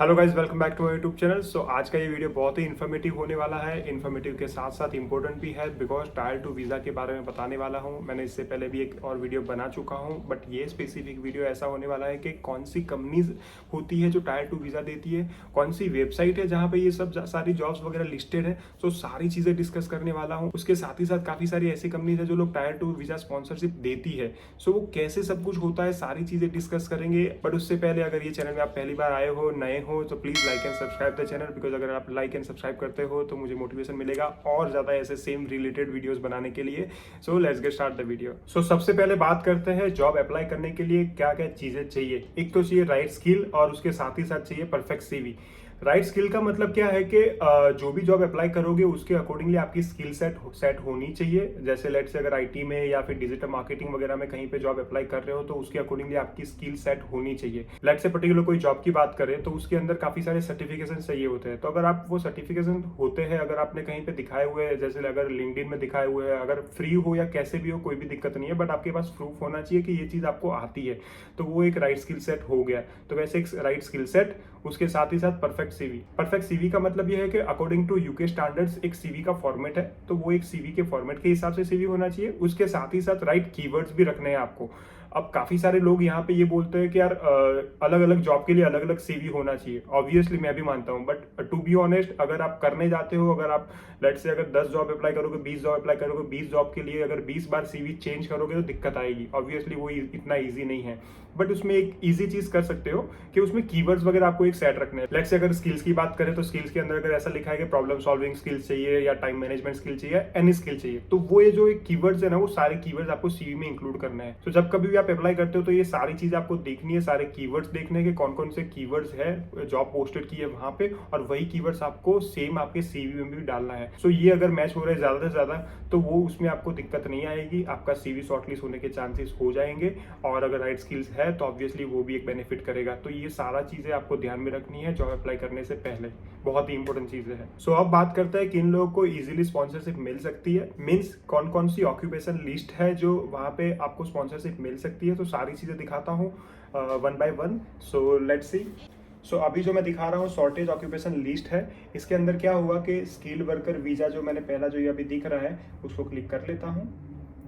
Hello guys, welcome back to my YouTube channel. So आज का ये वीडियो बहुत ही इन्फॉर्मेटिव होने वाला है। इन्फॉर्मेटिव के साथ साथ इंपॉर्टेंट भी है बिकॉज टायर 2 वीज़ा के बारे में बताने वाला हूँ। मैंने इससे पहले भी एक और वीडियो बना चुका हूँ, बट ये स्पेसिफिक वीडियो ऐसा होने वाला है कि कौन सी कंपनीज होती है जो टायर 2 वीज़ा देती है, कौन सी वेबसाइट है जहाँ पे ये सब सारी जॉब्स वगैरह लिस्टेड है। सो सारी चीज़ें डिस्कस करने वाला हूँ। उसके साथ ही साथ काफ़ी सारी ऐसी कंपनीज है जो लोग टायर 2 वीज़ा स्पॉन्सरशिप देती है। सो वो कैसे सब कुछ होता है, सारी चीज़ें डिस्कस करेंगे। बट उससे पहले अगर ये चैनल में आप पहली बार आए हो, नए हो, तो please like and subscribe the channel because अगर आप लाइक एंड सब्सक्राइब करते हो तो मुझे मोटिवेशन मिलेगा और ज़्यादा ऐसे सेम रिलेटेड वीडियोस बनाने के लिए। So let's get start the video. So सबसे पहले बात करते हैं जॉब अप्लाई करने के लिए क्या क्या चीज़ें चाहिए। एक तो चाहिए राइट स्किल और उसके साथ ही साथ चाहिए परफेक्ट सीवी। राइट स्किल का मतलब क्या है कि जो भी जॉब अप्लाई करोगे उसके अकॉर्डिंगली आपकी स्किल सेट होनी चाहिए। जैसे लेट से अगर आईटी में या फिर डिजिटल मार्केटिंग वगैरह में कहीं पे जॉब अप्लाई कर रहे हो तो उसके अकॉर्डिंगली आपकी स्किल सेट होनी चाहिए। लेट से पर्टिकुलर कोई जॉब की बात करें तो उसके अंदर काफी सारे सर्टिफिकेशन चाहिए होते हैं। तो अगर आप वो सर्टिफिकेशन होते हैं, अगर आपने कहीं पे दिखाए हुए हैं, जैसे अगर लिंक्डइन में दिखाए हुए हैं, अगर फ्री हो या कैसे भी हो कोई भी दिक्कत नहीं है, बट आपके पास प्रूफ होना चाहिए कि ये चीज आपको आती है, तो वो एक राइट स्किल सेट हो गया। तो वैसे एक राइट स्किल सेट, उसके साथ ही साथ परफेक्ट सीवी। परफेक्ट सीवी का मतलब यह है कि अकॉर्डिंग टू यूके स्टैंडर्ड्स एक सीवी का फॉर्मेट है, तो वो एक सीवी के फॉर्मेट के हिसाब से सीवी होना चाहिए। उसके साथ ही साथ राइट कीवर्ड्स भी रखने हैं आपको। अब काफी सारे लोग यहाँ पे ये बोलते हैं कि यार अलग अलग जॉब के लिए अलग अलग सीवी होना चाहिए। ऑब्वियसली मैं भी मानता हूँ, बट टू बी ऑनेस्ट अगर आप करने जाते हो, अगर आप लेट से अगर 10 जॉब अप्लाई करोगे, 20 जॉब अप्लाई करोगे, 20 जॉब के लिए अगर 20 बार सीवी चेंज करोगे तो दिक्कत आएगी। ऑब्वियसली वो इतना ईजी नहीं है, बट उसमें एक इजी चीज कर सकते हो कि उसमें कीवर्ड्स वगैरह आपको एक सेट रखने हैं। लेट्स से अगर स्किल्स की बात करें तो स्किल्स के अंदर अगर ऐसा लिखा है कि प्रॉब्लम सॉल्विंग स्किल्स चाहिए या टाइम मैनेजमेंट स्किल चाहिए, एनी स्किल चाहिए, तो वो ये जो एक कीवर्ड्स है ना, वो सारे कीवर्ड्स आपको सीवी में इंक्लूड करना है। तो जब कभी भी आप अप्लाई करते हो तो ये सारी चीज आपको देखनी है, सारे कीवर्ड्स देखने के कौन कौन से कीवर्ड्स है जॉब पोस्टेड की है वहां पे, और वही कीवर्ड्स आपको सेम आपके सीवी में भी डालना है। सो ये अगर मैच हो रहा है ज्यादा से ज्यादा तो वो उसमें आपको दिक्कत नहीं आएगी, आपका सीवी शॉर्टलिस्ट होने के चांसेस हो जाएंगे। और अगर राइट स्किल्स है तो ऑब्वियसली वो भी एक बेनिफिट करेगा। तो ये सारा चीजें आपको ध्यान में रखनी है जॉब अप्लाई करने से पहले, बहुत ही इंपॉर्टेंट चीजें हैं। सो अब बात करते हैं किन लोगों को इजीली स्पॉन्सरशिप मिल सकती है, मींस कौन कौन सी ऑक्यूपेशन लिस्ट है जो वहां पे आपको स्पॉन्सरशिप मिल सकती है। तो सारी चीजें दिखाता हूँ one by one. So let's see. So अभी जो मैं दिखा रहा हूँ शॉर्टेज ऑक्यूपेशन लिस्ट है। इसके अंदर क्या हुआ कि स्किल वर्कर वीजा जो मैंने पहला जो ये अभी दिख रहा है उसको क्लिक कर लेता हूँ।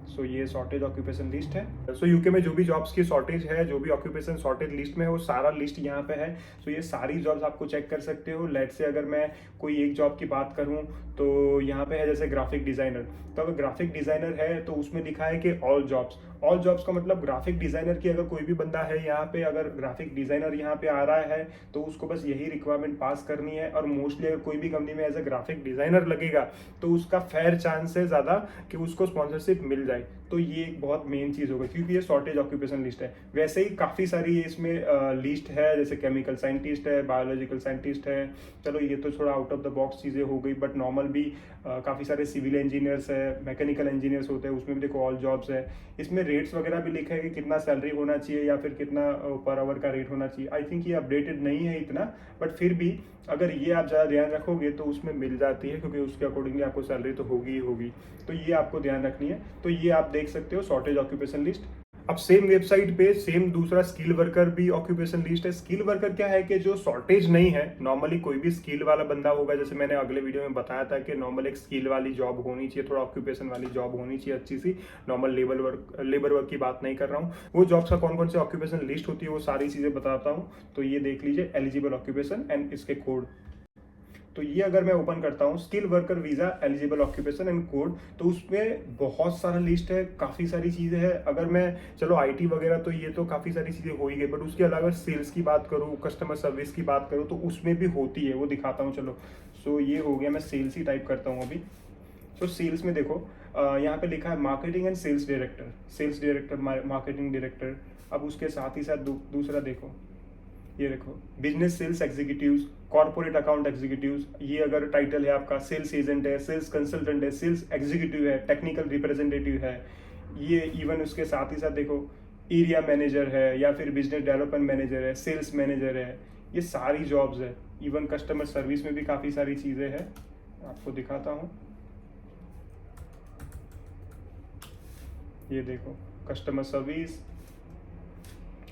सो ये शॉर्टेज ऑक्यूपेशन लिस्ट है। सो यूके में जो भी जॉब्स की शॉर्टेज है, जो भी ऑक्यूपेशन शॉर्टेज लिस्ट में है, वो सारा लिस्ट यहाँ पे है। सो ये सारी जॉब्स आपको चेक कर सकते हो। लेट से अगर मैं कोई एक जॉब की बात करूँ तो यहाँ पे है जैसे ग्राफिक डिजाइनर। तो अगर ग्राफिक डिजाइनर है तो उसमें लिखा है कि ऑल जॉब्स। ऑल जॉब्स का मतलब ग्राफिक डिजाइनर की अगर कोई भी बंदा है यहाँ पे, अगर ग्राफिक डिजाइनर यहाँ पे आ रहा है तो उसको बस यही रिक्वायरमेंट पास करनी है। और मोस्टली अगर कोई भी कंपनी में एज ए ग्राफिक डिजाइनर लगेगा तो उसका फेयर चांस है ज्यादा कि उसको स्पॉन्सरशिप मिल जाए। तो ये एक बहुत मेन चीज होगा क्योंकि ये शॉर्टेज ऑक्यूपेशन लिस्ट है। वैसे ही काफी सारी इसमें लिस्ट है, जैसे केमिकल साइंटिस्ट है, बायोलॉजिकल साइंटिस्ट है। चलो ये तो थोड़ा आउट ऑफ द बॉक्स चीजें हो गई, बट नॉर्मल भी काफी सारे सिविल इंजीनियर्स है, मैकेनिकल इंजीनियर्स होते हैं, उसमें भी देखो ऑल जॉब्स है। इसमें रेट्स वगैरह भी लिखा है कि कितना सैलरी होना चाहिए या फिर कितना पर आवर का रेट होना चाहिए। आई थिंक ये अपडेटेड नहीं है इतना, बट फिर भी अगर ये आप ज़्यादा ध्यान रखोगे तो उसमें मिल जाती है, क्योंकि उसके अकॉर्डिंगली आपको सैलरी तो होगी ही होगी। तो ये आपको ध्यान रखनी है। तो ये आप देख सकते हो शॉर्टेज ऑक्यूपेशन लिस्ट। अब सेम वेबसाइट पे सेम दूसरा स्किल वर्कर भी ऑक्यूपेशन लिस्ट है। स्किल वर्कर क्या है कि जो शॉर्टेज नहीं है, नॉर्मली कोई भी स्किल वाला बंदा होगा, जैसे मैंने अगले वीडियो में बताया था कि नॉर्मल एक स्किल वाली जॉब होनी चाहिए, थोड़ा ऑक्यूपेशन वाली जॉब होनी चाहिए अच्छी सी। नॉर्मल लेबर वर्क की बात नहीं कर रहा हूँ। वो जॉब्स का कौन कौन से ऑक्यूपेशन लिस्ट होती है वो सारी चीजें बताता हूँ। तो ये देख लीजिए एलिजिबल ऑक्यूपेशन एंड इसके कोड। तो ये अगर मैं ओपन करता हूँ skill worker visa eligible occupation and code, तो उसमें बहुत सारा लिस्ट है, काफी सारी चीजें हैं। अगर मैं चलो आईटी वगैरह तो ये तो काफी सारी चीजें हो ही गई, बट उसके अलावा सेल्स की बात करूँ, कस्टमर सर्विस की बात करूँ तो उसमें भी होती है, वो दिखाता हूँ चलो। सो ये हो गया, मैं सेल्स ही टाइप करता हूँ अभी। सो सेल्स में देखो यहाँ पे लिखा है marketing and sales director, marketing director. अब उसके साथ ही साथ दूसरा देखो, ये देखो business sales executives, corporate account executives. ये अगर टाइटल है आपका, सेल्स एजेंट है, सेल्स कंसल्टेंट है, सेल्स एग्जीक्यूटिव है, टेक्निकल रिप्रेजेंटेटिव है। ये इवन उसके साथ ही साथ देखो एरिया मैनेजर है या फिर बिजनेस डेवलपमेंट मैनेजर है, सेल्स मैनेजर है। ये सारी जॉब्स है। इवन कस्टमर सर्विस में भी काफ़ी सारी चीज़ें हैं, आपको दिखाता हूँ। ये देखो customer service,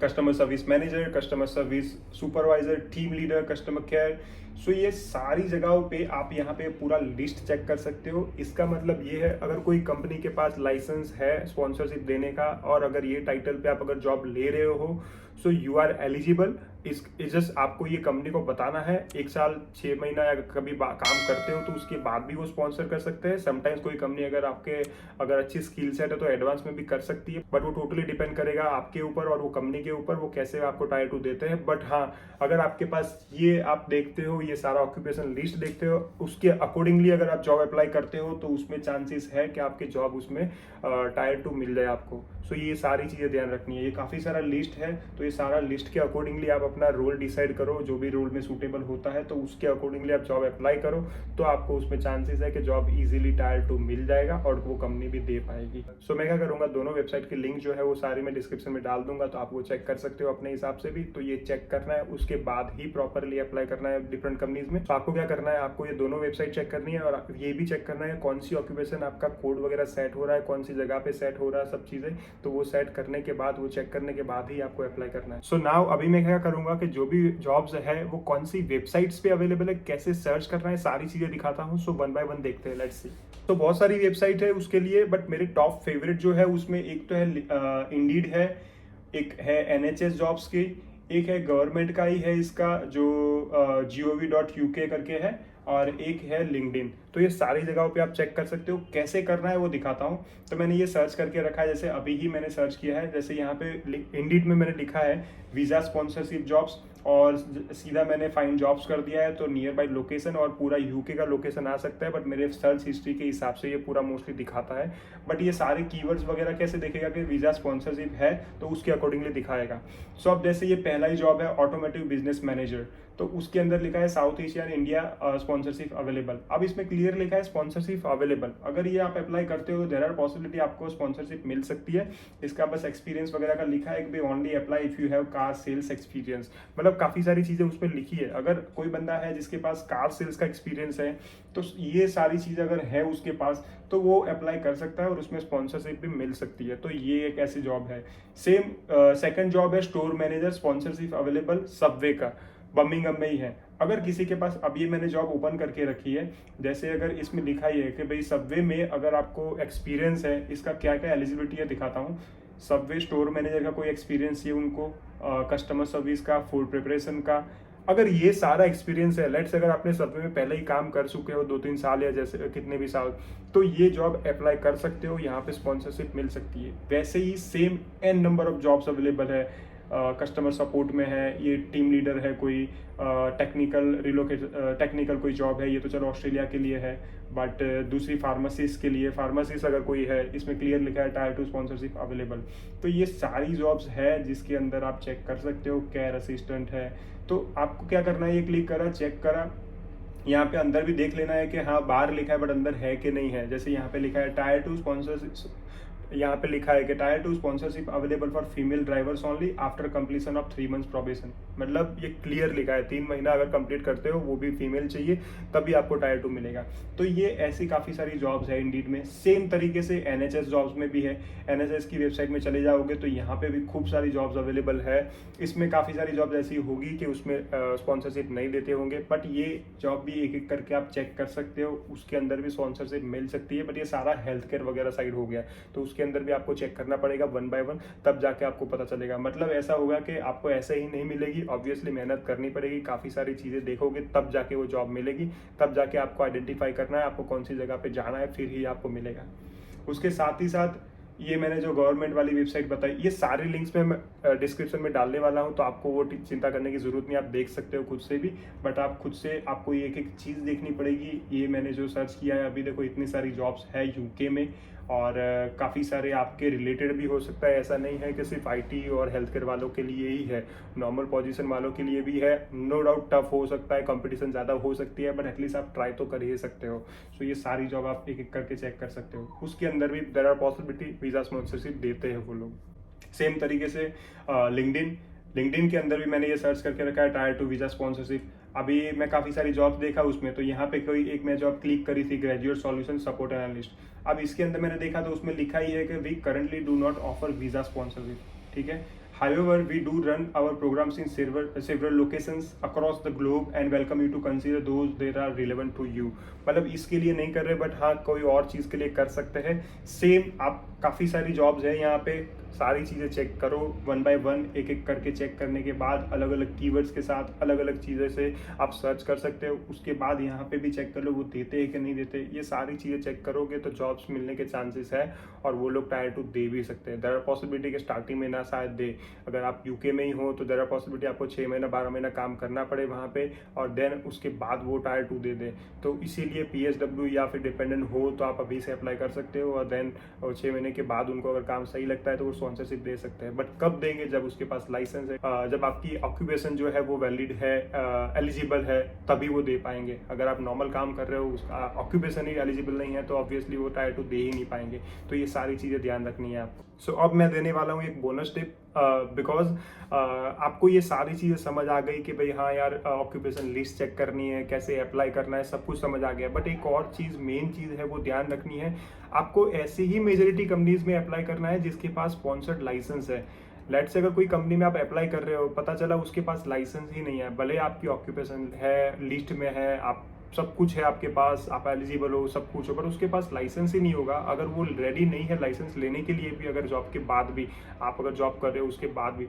customer service manager, customer service supervisor, team leader, customer care. So ये सारी जगहों पे आप यहाँ पे पूरा लिस्ट चेक कर सकते हो। इसका मतलब ये है, अगर कोई कंपनी के पास लाइसेंस है स्पॉन्सरशिप देने का और अगर ये टाइटल पे आप अगर जॉब ले रहे हो, सो यू आर एलिजिबल। इस जस्ट आपको ये कंपनी को बताना है, 1 साल 6 महीना या कभी काम करते हो तो उसके बाद भी वो स्पॉन्सर कर सकते हैं। समटाइम्स कोई कंपनी अगर अच्छी स्किल सेट है तो एडवांस में भी कर सकती है, बट वो टोटली डिपेंड करेगा आपके ऊपर और वो कंपनी के ऊपर, वो कैसे आपको टायर 2 देते हैं। बट हाँ, अगर आपके पास ये आप देखते हो, ये सारा ऑक्यूपेशन लिस्ट देखते हो, उसके अकॉर्डिंगली अगर आप जॉब अप्लाई करते हो तो उसमें चांसेस है कि आपकी जॉब उसमें टायर 2 मिल जाए आपको। सो ये सारी चीज़ें ध्यान रखनी है। ये काफ़ी सारा लिस्ट है, तो ये सारा लिस्ट के अकॉर्डिंगली आप अपना रोल डिसाइड करो, जो भी रोल में सूटेबल होता है तो उसके अकॉर्डिंगली आप जॉब अप्लाई करो, तो आपको उसमें चांसेस है कि जॉब इजीली टायर 2 मिल जाएगा और वो कंपनी भी दे पाएगी। सो मैं क्या करूँगा, दोनों वेबसाइट की लिंक जो है वो सारी मैं डिस्क्रिप्शन में डाल दूंगा, तो आप वो चेक कर सकते हो अपने हिसाब से भी। तो ये चेक करना है, उसके बाद ही प्रॉपरली अप्लाई करना है डिफरेंट कंपनीज में। तो आपको क्या करना है, आपको ये दोनों वेबसाइट चेक करनी है और ये भी चेक करना है कौन सी ऑक्यूपेशन आपका कोड वगैरह सेट हो रहा है, कौन सी जगह पे सेट हो रहा है, सब चीज़ें। तो वो सेट करने के बाद, वो चेक करने के बाद ही आपको अप्लाई करना है। सो नाउ अभी मैं क्या करूंगा कि जो भी जॉब्स है वो कौन सी वेबसाइट्स पे अवेलेबल है, कैसे सर्च करना है, सारी चीजें दिखाता हूँ। सो 1 बाय 1 देखते हैं, लेट्स सी। तो बहुत सारी वेबसाइट है उसके लिए, बट मेरी टॉप फेवरेट जो है उसमें एक तो है इंडीड है, एक है NHS जॉब्स की, एक है गवर्नमेंट का ही है इसका जो gov.uk करके है, और एक है लिंक्डइन। तो ये सारी जगहों पे आप चेक कर सकते हो। कैसे करना है वो दिखाता हूँ। तो मैंने ये सर्च करके रखा है, जैसे अभी ही मैंने सर्च किया है। जैसे यहाँ पे इंडीड में मैंने लिखा है वीज़ा स्पॉन्सरशिप जॉब्स, और सीधा मैंने फाइंड जॉब्स कर दिया है, तो नियर बाई लोकेशन और पूरा यूके का लोकेशन आ सकता है, बट मेरे सर्च हिस्ट्री के हिसाब से ये पूरा मोस्टली दिखाता है। बट ये सारे कीवर्ड्स वगैरह कैसे देखेगा कि वीज़ा स्पॉन्सरशिप है, तो उसके अकॉर्डिंगली दिखाएगा। सो अब जैसे ये पहला ही जॉब है ऑटोमेटिव बिजनेस मैनेजर, तो उसके अंदर लिखा है south Asia and India sponsorship available. अब इसमें क्लियर लिखा है स्पॉन्सरशिप अवेलेबल। अगर ये आप अप्लाई करते हो, देयर आर पॉसिबिलिटी आपको स्पॉन्सरशिप मिल सकती है। इसका बस एक्सपीरियंस वगैरह का लिखा है कि only apply if you have car sales experience. मतलब काफ़ी सारी चीज़ें उसमें लिखी है। अगर कोई बंदा है जिसके पास कार सेल्स का एक्सपीरियंस है, तो ये सारी चीज़ अगर है उसके पास, तो वो अप्लाई कर सकता है और उसमें स्पॉन्सरशिप भी मिल सकती है। तो ये एक ऐसी जॉब है। सेम सेकंड जॉब है store manager, sponsorship available, Subway का, बर्मिंघम में ही है। अगर किसी के पास, अब ये मैंने जॉब ओपन करके रखी है, जैसे अगर इसमें लिखा ही है कि भाई सबवे में अगर आपको एक्सपीरियंस है, इसका क्या क्या एलिजिबिलिटी है दिखाता हूँ। सबवे स्टोर मैनेजर का कोई एक्सपीरियंस चाहिए उनको, कस्टमर सर्विस का, फूड प्रिपरेशन का। अगर ये सारा एक्सपीरियंस है, लेट्स अगर आपने सबवे में पहले ही काम कर चुके हो 2-3 साल या जैसे कितने भी साल, तो ये जॉब अप्लाई कर सकते हो, यहाँ पे स्पॉन्सरशिप मिल सकती है। वैसे ही same n number of jobs available है। कस्टमर सपोर्ट में है, ये टीम लीडर है कोई, टेक्निकल कोई जॉब है, ये तो चलो ऑस्ट्रेलिया के लिए है। बट दूसरी फार्मासिस्ट के लिए, फार्मासिस्ट अगर कोई है, इसमें क्लियर लिखा है टायर 2 स्पॉन्सरशिप अवेलेबल। तो ये सारी जॉब्स है जिसके अंदर आप चेक कर सकते हो। केयर असिस्टेंट है, तो आपको क्या करना है, ये क्लिक करा, चेक करा, यहाँ पे अंदर भी देख लेना है कि हाँ बाहर लिखा है बट अंदर है कि नहीं है। जैसे यहाँ पे लिखा है टायर 2 स्पॉन्सरशिप, यहाँ पे लिखा है कि tyre 2 sponsorship available for female drivers only after completion of 3 months probation. मतलब ये क्लियर लिखा है 3 महीना अगर कंप्लीट करते हो, वो भी फीमेल चाहिए, तभी आपको टायर 2 मिलेगा। तो ये ऐसी काफ़ी सारी जॉब्स है इंडीड में। सेम तरीके से NHS जॉब्स में भी है। NHS की वेबसाइट में चले जाओगे तो यहाँ पे भी खूब सारी जॉब्स अवेलेबल है। इसमें काफ़ी सारी जॉब्स ऐसी होगी कि उसमें स्पॉन्सरशिप नहीं देते होंगे, बट ये जॉब भी एक एक करके आप चेक कर सकते हो, उसके अंदर भी स्पॉन्सरशिप मिल सकती है। बट ये सारा हेल्थ केयर वगैरह साइड हो गया, तो उसके अंदर भी आपको चेक करना पड़ेगा 1 बाय 1, तब जाके आपको पता चलेगा। मतलब ऐसा होगा कि आपको ऐसे ही नहीं मिलेगी, ऑब्वियसली मेहनत करनी पड़ेगी, काफ़ी सारी चीज़ें देखोगे तब जाके वो जॉब मिलेगी। तब जाके आपको आइडेंटिफाई करना है आपको कौन सी जगह पे जाना है, फिर ही आपको मिलेगा। उसके साथ ही साथ ये मैंने जो गवर्नमेंट वाली वेबसाइट बताई, ये सारे लिंक्स में मैं डिस्क्रिप्शन में डालने वाला हूँ, तो आपको वो चिंता करने की ज़रूरत नहीं, आप देख सकते हो खुद से भी। बट आप खुद से आपको एक एक चीज़ देखनी पड़ेगी। ये मैंने जो सर्च किया है, अभी देखो इतनी सारी जॉब्स है यूके में, और काफ़ी सारे आपके रिलेटेड भी हो सकता है। ऐसा नहीं है कि सिर्फ IT और हेल्थ केयर वालों के लिए ही है, नॉर्मल पोजीशन वालों के लिए भी है। नो डाउट टफ हो सकता है, कंपटीशन ज़्यादा हो सकती है, बट एटलीस्ट आप ट्राई तो कर ही सकते हो। सो ये सारी जॉब आप एक एक करके चेक कर सकते हो। उसके अंदर भी there are possibility visa sponsorship देते हैं वो लोग। सेम तरीके से लिंक्डइन के अंदर भी मैंने ये सर्च करके रखा है टायर 2 वीज़ा स्पॉन्सरशिप। अभी मैं काफ़ी सारी जॉब्स देखा उसमें, तो यहाँ पे कोई एक मैं जॉब क्लिक करी थी, ग्रेजुएट सॉल्यूशन सपोर्ट एनालिस्ट। अब इसके अंदर मैंने देखा तो उसमें लिखा ही है कि we currently do not offer visa sponsorship. ठीक है, However, we do run our programs in several locations across the globe and welcome you to consider those that are relevant to you. मतलब इसके लिए नहीं कर रहे, बट हाँ कोई और चीज़ के लिए कर सकते हैं। सेम आप काफ़ी सारी जॉब्स है यहाँ पे, सारी चीज़ें चेक करो वन बाय वन, एक एक करके चेक करने के बाद अलग अलग कीवर्ड्स के साथ अलग अलग चीज़ें से आप सर्च कर सकते हो। उसके बाद यहाँ पे भी चेक कर लो वो देते हैं कि नहीं देते। ये सारी चीज़ें चेक करोगे तो जॉब्स मिलने के चांसेस है, और वो लोग टायर 2 दे भी सकते हैं। देयर आर पॉसिबिलिटी के स्टार्टिंग में ना शायद दे। अगर आप यूके में ही हो तो देयर आर पॉसिबिलिटी आपको 6 महीना 12 महीना काम करना पड़े वहाँ पे, और देन उसके बाद वो टायर 2 दे दे। तो इसीलिए PSW या फिर डिपेंडेंट हो तो आप अभी से अप्लाई कर सकते हो, और देन 6 महीने के बाद उनको अगर काम सही लगता है तो वो स्पॉन्सरशिप दे सकते हैं। बट कब देंगे? जब उसके पास लाइसेंस है, जब आपकी ऑक्यूपेशन जो है वो वैलिड है, एलिजिबल है, तभी वो दे पाएंगे। अगर आप नॉर्मल काम कर रहे हो, उसका ऑक्यूपेशन ही एलिजिबल नहीं है, तो ऑब्वियसली वो टायर 2 दे ही नहीं पाएंगे। तो ये सारी चीज़ें ध्यान रखनी है आपको। सो अब मैं देने वाला हूँ एक बोनस टिप, बिकॉज आपको ये सारी चीज़ें समझ आ गई कि भाई हाँ यार ऑक्यूपेशन लिस्ट चेक करनी है, कैसे अप्लाई करना है, सब कुछ समझ आ गया। बट एक और चीज़, मेन चीज़ है वो ध्यान रखनी है। आपको ऐसी ही मेजॉरिटी कंपनीज में अप्लाई करना है जिसके पास स्पॉन्सर्ड लाइसेंस है। लेट से अगर कोई कंपनी में आप अप्लाई कर रहे हो, पता चला उसके पास लाइसेंस ही नहीं है, भले आपकी ऑक्यूपेशन है, लिस्ट में है, आप सब कुछ है आपके पास, आप एलिजिबल हो, सब कुछ हो, पर उसके पास लाइसेंस ही नहीं होगा। अगर वो रेडी नहीं है लाइसेंस लेने के लिए भी, अगर जॉब के बाद भी आप अगर जॉब कर रहे हो उसके बाद भी,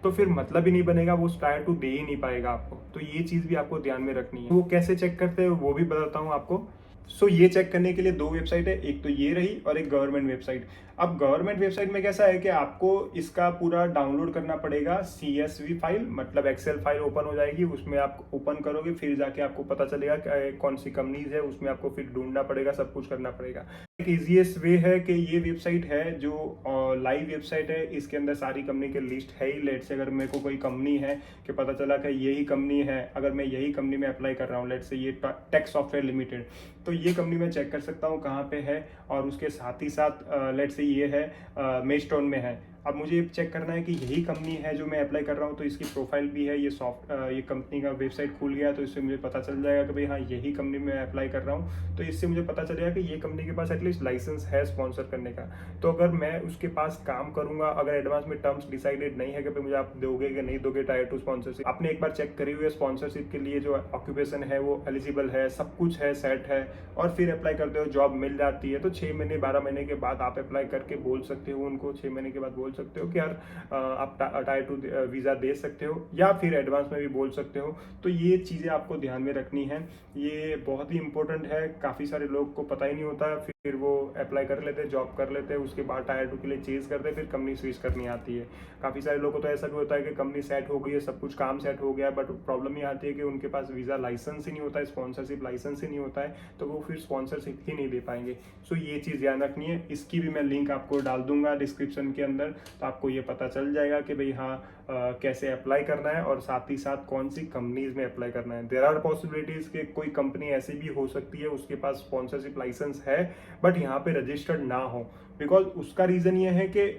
तो फिर मतलब ही नहीं बनेगा, वो टायर 2 दे ही नहीं पाएगा आपको। तो ये चीज़ भी आपको ध्यान में रखनी है। वो कैसे चेक करते हैं वो भी बताता हूँ आपको। सो ये चेक करने के लिए 2 वेबसाइट है, एक तो ये रही और एक गवर्नमेंट वेबसाइट। अब गवर्नमेंट वेबसाइट में कैसा है कि आपको इसका पूरा डाउनलोड करना पड़ेगा, CSV फाइल, मतलब एक्सेल फाइल ओपन हो जाएगी, उसमें आप ओपन करोगे, फिर जाके आपको पता चलेगा कौन सी कंपनीज है, उसमें आपको फिर ढूंढना पड़ेगा, सब कुछ करना पड़ेगा। एक इजीएस्ट वे है कि ये वेबसाइट है जो लाइव वेबसाइट है, इसके अंदर सारी कंपनी के लिस्ट है ही। लेट से अगर मेरे को कोई कंपनी है कि पता चला कि यही कंपनी है, अगर मैं यही कंपनी में अप्लाई कर रहा हूँ, लेट से ये टेक सॉफ्टवेयर लिमिटेड, तो ये कंपनी मैं चेक कर सकता हूँ कहाँ पे है, और उसके साथ ही साथ लेट से ये है मेडस्टोन में है। अब मुझे चेक करना है कि यही कंपनी है जो मैं अप्लाई कर रहा हूँ, तो इसकी प्रोफाइल भी है, ये कंपनी का वेबसाइट खुल गया, तो इससे मुझे पता चल जाएगा कि भाई हाँ यही कंपनी में अप्लाई कर रहा हूँ। तो इससे मुझे पता चलेगा कि ये कंपनी के पास एटलीस्ट लाइसेंस है स्पॉन्सर करने का। तो अगर मैं उसके पास काम करूंगा, अगर एडवांस में टर्म्स डिसाइडेड नहीं है कि भाई मुझे आप दोगे कि नहीं दोगे टायर 2 स्पॉन्सरशिप, आपने एक बार चेक करी हुई है स्पॉन्सरशिप के लिए, जो ऑक्यूपेशन है वो एलिजिबल है, सब कुछ है, सेट है, और फिर अप्लाई करते हो, जॉब मिल जाती है, तो 6 महीने 12 महीने के बाद आप अप्लाई करके बोल सकते हो उनको, 6 महीने के बाद बोल सकते हो कि यार आप टायर 2 वीज़ा दे सकते हो, या फिर एडवांस में भी बोल सकते हो। तो ये चीज़ें आपको ध्यान में रखनी है, ये बहुत ही इंपॉर्टेंट है। काफ़ी सारे लोग को पता ही नहीं होता, फिर वो अप्लाई कर लेते हैं, जॉब कर लेते हैं, उसके बाद टायर 2 के लिए चेंज करते हैं, फिर कंपनी स्विच करनी आती है। काफ़ी सारे लोगों को तो ऐसा भी होता है कि कंपनी सेट हो गई है, सब कुछ काम सेट हो गया है, बट प्रॉब्लम ये आती है कि उनके पास वीज़ा लाइसेंस ही नहीं होता है, स्पॉन्सरशिप लाइसेंस ही नहीं होता है, तो वो फिर स्पॉन्सरशिप ही नहीं दे पाएंगे। सो ये चीज़ ध्यान रखनी है। इसकी भी मैं लिंक आपको डाल दूंगा डिस्क्रिप्शन के अंदर, तो आपको ये पता चल जाएगा कि भाई हाँ कैसे अप्लाई करना है, और साथ ही साथ कौन सी कंपनीज में अप्लाई करना है। देयर आर पॉसिबिलिटीज कि कोई कंपनी ऐसी भी हो सकती है उसके पास स्पॉन्सरशिप लाइसेंस है बट यहाँ पे रजिस्टर्ड ना हो, बिकॉज उसका रीज़न ये है कि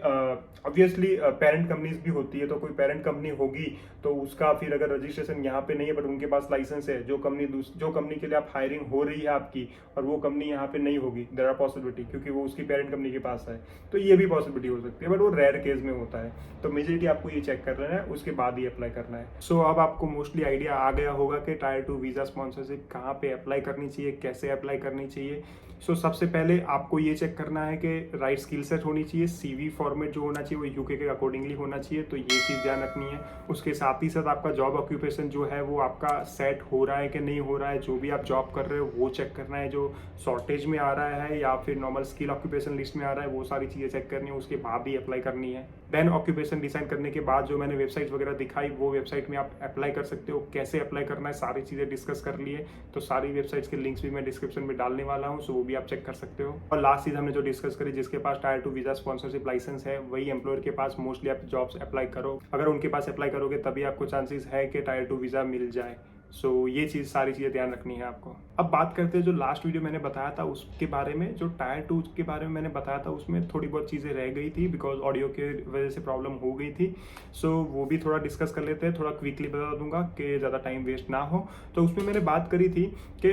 ऑब्वियसली पेरेंट कंपनीज भी होती है, तो कोई पेरेंट कंपनी होगी तो उसका फिर अगर रजिस्ट्रेशन यहाँ पे नहीं है बट उनके पास लाइसेंस है, जो कंपनी के लिए आप हायरिंग हो रही है आपकी, और वो कंपनी यहाँ पे नहीं होगी, देयर आर पॉसिबिलिटी, क्योंकि वो उसकी पेरेंट कंपनी के पास है, तो ये भी पॉसिबिलिटी हो सकती है, बट वो रेयर केस में होता है। तो मेजॉरिटी आपको ये चेक कर लेना है, उसके बाद ही अप्लाई करना है। सो अब आपको मोस्टली आइडिया आ गया होगा कि टायर 2 वीज़ा स्पॉन्सरशिप कहाँ पे अप्लाई करनी चाहिए, कैसे अप्लाई करनी चाहिए। सो सबसे पहले आपको ये चेक करना है कि राइट स्किल सेट होनी चाहिए, CV फॉर्मेट जो होना चाहिए वो यूके के अकॉर्डिंगली होना चाहिए, तो ये चीज़ ध्यान रखनी है। उसके साथ ही साथ आपका जॉब ऑक्यूपेशन जो है वो आपका सेट हो रहा है कि नहीं हो रहा है, जो भी आप जॉब कर रहे हो वो चेक करना है, जो शॉर्टेज में आ रहा है या फिर नॉर्मल स्किल ऑक्यूपेशन लिस्ट में आ रहा है, वो सारी चीज़ें चेक करनी है, उसके बाद ही अप्लाई करनी है। देन ऑक्यूपेशन डिसाइड करने के बाद जो मैंने वेबसाइट वगैरह दिखाई, वो वेबसाइट में आप अप्लाई कर सकते हो, कैसे अप्लाई करना है सारी चीज़ें डिस्कस कर लिए, तो सारी वेबसाइट्स के लिंक्स भी मैं डिस्क्रिप्शन में डालने वाला हूँ, सो वो भी आप चेक कर सकते हो। और लास्ट चीज़ हमने जो डिस्कस करी, जिसके पास टायर 2 वीज़ा स्पॉन्सरशिप लाइसेंस है वही एम्प्लॉयर के पास मोस्टली आप जॉब्स अप्लाई करो, अगर उनके पास अप्लाई करोगे तभी आपको चांसेस है कि टायर 2 वीज़ा मिल जाए। सो ये चीज़ सारी चीज़ें ध्यान रखनी है आपको। अब बात करते हैं जो लास्ट वीडियो मैंने बताया था उसके बारे में, जो टायर 2 के बारे में मैंने बताया था उसमें थोड़ी बहुत चीज़ें रह गई थी बिकॉज ऑडियो के वजह से प्रॉब्लम हो गई थी। सो वो भी थोड़ा डिस्कस कर लेते हैं, थोड़ा क्विकली बता दूंगा कि ज़्यादा टाइम वेस्ट ना हो। तो उसमें मैंने बात करी थी कि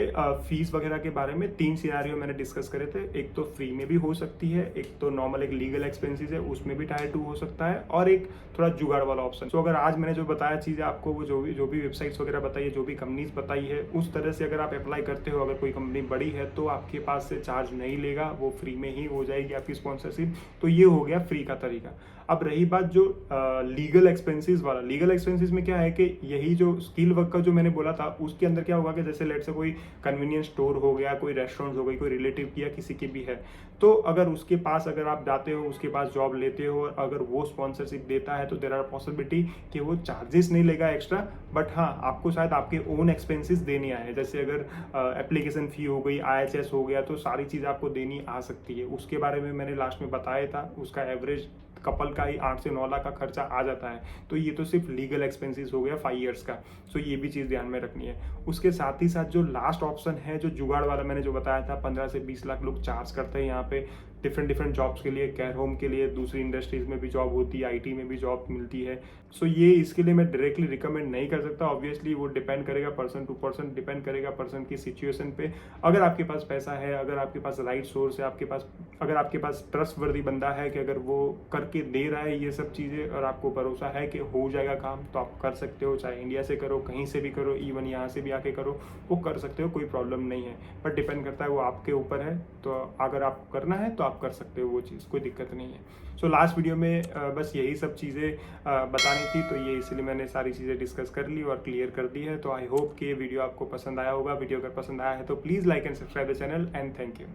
फीस वगैरह के बारे में 3 सिनेरियो मैंने डिस्कस करे थे। एक तो फ्री में भी हो सकती है, एक तो नॉर्मल एक लीगल एक्सपेंसेस है उसमें भी टायर 2 हो सकता है, और एक थोड़ा जुगाड़ वाला ऑप्शन। सो अगर आज मैंने जो बताया चीज़ें आपको, वो जो भी वेबसाइट्स वगैरह बताई है, जो भी कंपनीज बताई है, उस तरह से अगर आप अप्लाई करते हो, अगर कोई कंपनी बड़ी है तो आपके पास से चार्ज नहीं लेगा, वो फ्री में ही हो जाएगी आपकी स्पॉन्सरशिप। तो ये हो गया फ्री का तरीका। अब रही बात जो लीगल एक्सपेंसेस वाला, लीगल एक्सपेंसेस में क्या है कि यही जो स्किल वर्क का जो मैंने बोला था उसके अंदर क्या होगा कि जैसे लेट से कोई कन्वीनियंस स्टोर हो गया, कोई रेस्टोरेंट हो गई, कोई रिलेटिव की या किसी की भी है, तो अगर उसके पास अगर आप जाते हो, उसके पास जॉब लेते हो और अगर वो स्पॉन्सरशिप देता है तो देयर आर पॉसिबिलिटी कि वो चार्जेस नहीं लेगा एक्स्ट्रा, बट हाँ आपको शायद आपके ओन एक्सपेंसेस देने आए। जैसे अगर एप्लीकेशन फ़ी हो गई, IHS हो गया, तो सारी चीज़ आपको देनी आ सकती है। उसके बारे में मैंने लास्ट में बताया था, उसका एवरेज कपल का ही 8 से 9 लाख का खर्चा आ जाता है। तो ये तो सिर्फ लीगल एक्सपेंसेस हो गया 5 ईयर्स का। सो ये भी चीज़ ध्यान में रखनी है। उसके साथ ही साथ जो लास्ट ऑप्शन है, जो जुगाड़ वाला मैंने जो बताया था, 15 से 20 लाख लोग चार्ज करते हैं यहाँ पे डिफरेंट जॉब्स के लिए, केयर होम के लिए, दूसरी इंडस्ट्रीज में भी जॉब होती है, IT में भी जॉब मिलती है। सो ये इसके लिए मैं डायरेक्टली रिकमेंड नहीं कर सकता। ऑब्वियसली वो डिपेंड करेगा पर्सन टू पर्सन, डिपेंड करेगा पर्सन की सिचुएशन पे। अगर आपके पास पैसा है, अगर आपके पास राइट सोर्स है, अगर आपके पास ट्रस्ट वर्दी बंदा है कि अगर वो करके दे रहा है ये सब चीज़ें और आपको भरोसा है कि हो जाएगा काम, तो आप कर सकते हो। चाहे इंडिया से करो, कहीं से भी करो, इवन यहाँ से भी आके करो, वो कर सकते हो, कोई प्रॉब्लम नहीं है। बट डिपेंड करता है, वो आपके ऊपर है। तो अगर आप करना है तो आप कर सकते हो वो चीज़, कोई दिक्कत नहीं है। सो लास्ट वीडियो में बस यही सब चीज़ें बतानी थी, तो ये इसलिए मैंने सारी चीज़ें डिस्कस कर ली और क्लियर कर दी है। तो आई होप कि ये वीडियो आपको पसंद आया होगा। वीडियो अगर पसंद आया है तो please like and subscribe the channel, and thank you.